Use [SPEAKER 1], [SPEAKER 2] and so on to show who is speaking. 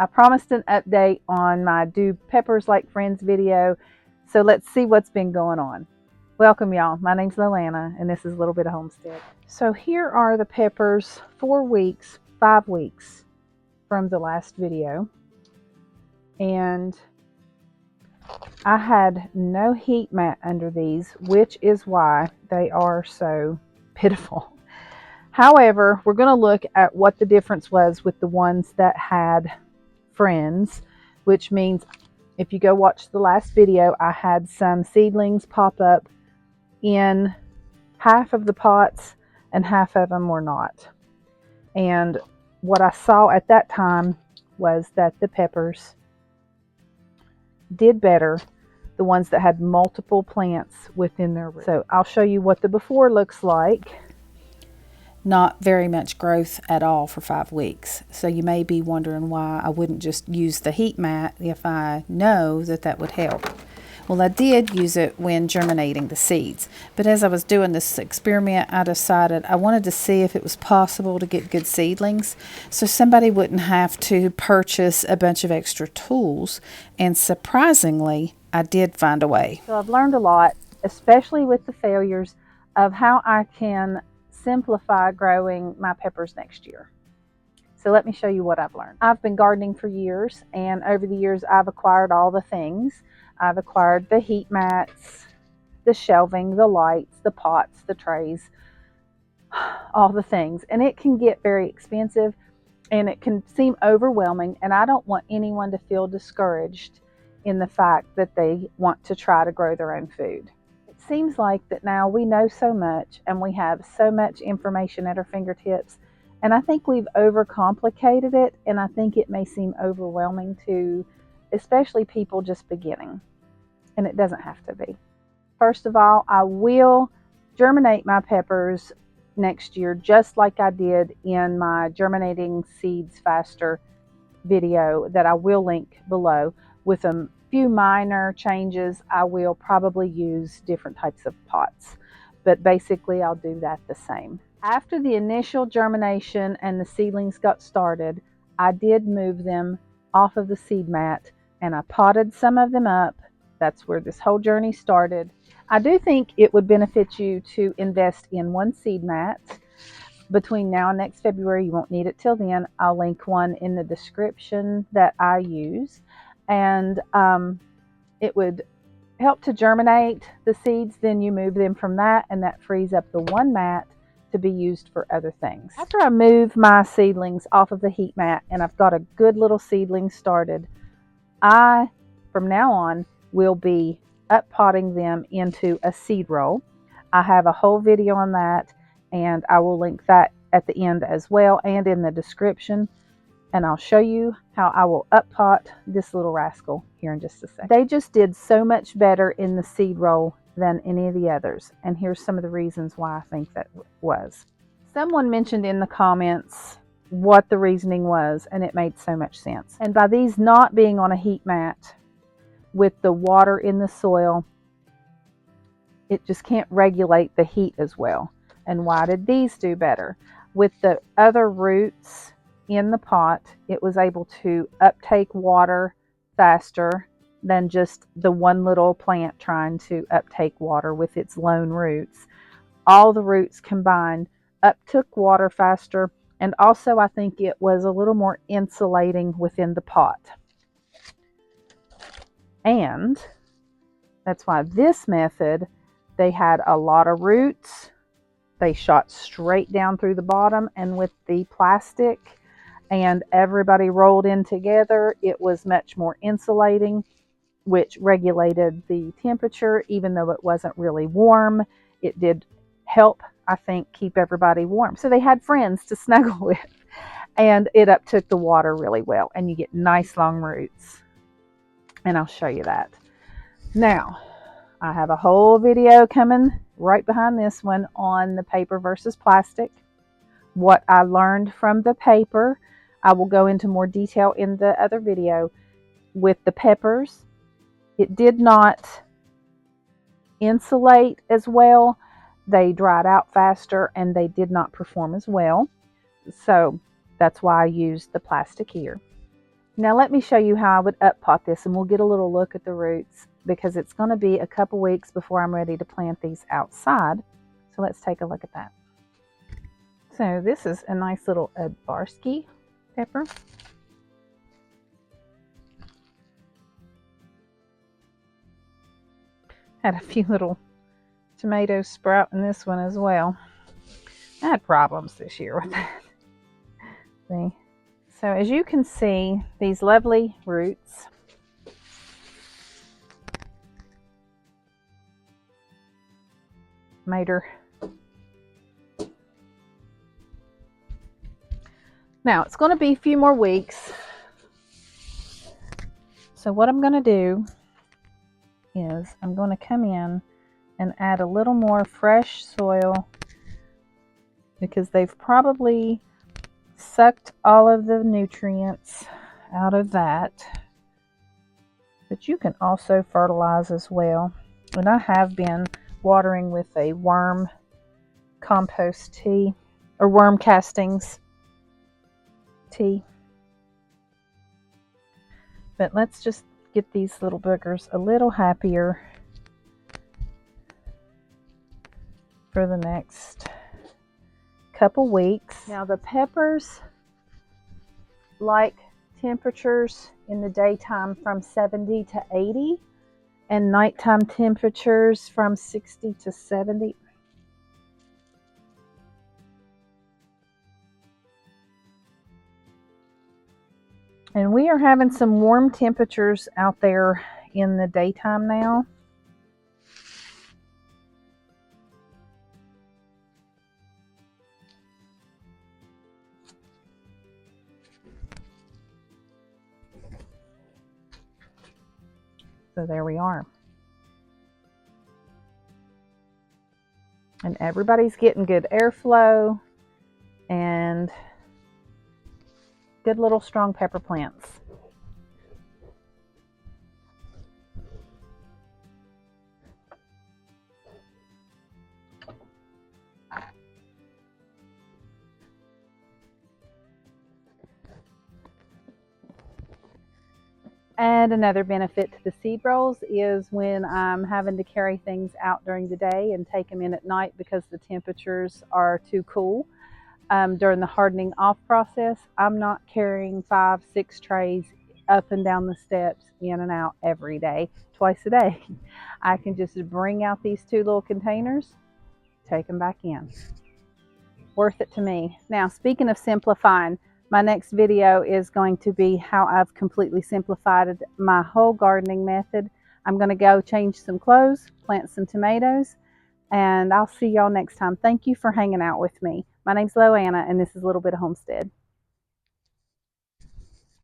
[SPEAKER 1] I promised an update on my Do Peppers Like Friends video, so let's see what's been going on. Welcome y'all, my name's Lilana and this is a little bit of homestead. So here are the peppers 4 weeks, 5 weeks from the last video. And I had no heat mat under these, which is why they are so pitiful. However, we're going to look at what the difference was with the ones that had friends, which means if you go watch the last video, I had some seedlings pop up in half of the pots and half of them were not. And what I saw at that time was that the peppers did better, the ones that had multiple plants within their root. So I'll show you what the before looks like.
[SPEAKER 2] Not very much growth at all for 5 weeks. So you may be wondering why I wouldn't just use the heat mat if I know that that would help. Well, I did use it when germinating the seeds, but as I was doing this experiment, I decided I wanted to see if it was possible to get good seedlings so somebody wouldn't have to purchase a bunch of extra tools, and surprisingly, I did find a way.
[SPEAKER 1] So I've learned a lot, especially with the failures, of how I can simplify growing my peppers next year. So let me show you what I've learned. I've been gardening for years, and over the years I've acquired all the things. I've acquired the heat mats, the shelving, the lights, the pots, the trays, all the things. And it can get very expensive and it can seem overwhelming, and I don't want anyone to feel discouraged in the fact that they want to try to grow their own food. Seems like that now we know so much and we have so much information at our fingertips, and I think we've overcomplicated it, and I think it may seem overwhelming to especially people just beginning, and it doesn't have to be. First of all, I will germinate my peppers next year just like I did in my Germinating Seeds Faster video that I will link below. With a few minor changes, I will probably use different types of pots, but basically I'll do that the same. After the initial germination and the seedlings got started, I did move them off of the seed mat and I potted some of them up. That's where this whole journey started. I do think it would benefit you to invest in one seed mat between now and next February. You won't need it till then. I'll link one in the description that I use. And it would help to germinate the seeds. Then you move them from that, and that frees up the one mat to be used for other things. After I move my seedlings off of the heat mat and I've got a good little seedling started, I, from now on, will be up potting them into a seed roll. I have a whole video on that, and I will link that at the end as well and in the description. And I'll show you how I will up pot this little rascal here in just a second. They just did so much better in the seed roll than any of the others. And here's some of the reasons why I think that was. Someone mentioned in the comments what the reasoning was, and it made so much sense. And by these not being on a heat mat with the water in the soil, it just can't regulate the heat as well. And why did these do better? With the other roots in the pot, it was able to uptake water faster than just the one little plant trying to uptake water with its lone roots. All the roots combined uptook water faster, and also I think it was a little more insulating within the pot. And that's why this method, they had a lot of roots. They shot straight down through the bottom, and with the plastic and everybody rolled in together, it was much more insulating, which regulated the temperature. Even though it wasn't really warm, it did help, I think, keep everybody warm. So they had friends to snuggle with, and it uptook the water really well, and you get nice long roots. And I'll show you that. Now, I have a whole video coming right behind this one on the paper versus plastic. What I learned from the paper, I will go into more detail in the other video. With the peppers, it did not insulate as well. They dried out faster and they did not perform as well. So that's why I used the plastic here. Now let me show you how I would up pot this, and we'll get a little look at the roots because it's going to be a couple weeks before I'm ready to plant these outside. So let's take a look at that. So this is a nice little Advarsky pepper. Had a few little tomatoes sprout in this one as well. I had problems this year with that. See? So as you can see, these lovely roots made her. Now it's going to be a few more weeks. So what I'm going to do is I'm going to come in and add a little more fresh soil because they've probably sucked all of the nutrients out of that. But you can also fertilize as well. And I have been watering with a worm compost tea or worm castings tea. But let's just get these little boogers a little happier for the next couple weeks. Now the peppers like temperatures in the daytime from 70 to 80 and nighttime temperatures from 60 to 70. And we are having some warm temperatures out there in the daytime now. So there we are. And everybody's getting good airflow and good little strong pepper plants. And another benefit to the seed rolls is when I'm having to carry things out during the day and take them in at night because the temperatures are too cool. During the hardening off process, I'm not carrying 5-6 trays up and down the steps, in and out every day, twice a day. I can just bring out these 2 little containers, take them back in. Worth it to me. Now, speaking of simplifying, my next video is going to be how I've completely simplified my whole gardening method. I'm going to go change some clothes, plant some tomatoes, and I'll see y'all next time. Thank you for hanging out with me. My name's Loanna, and this is A Little Bit of Homestead.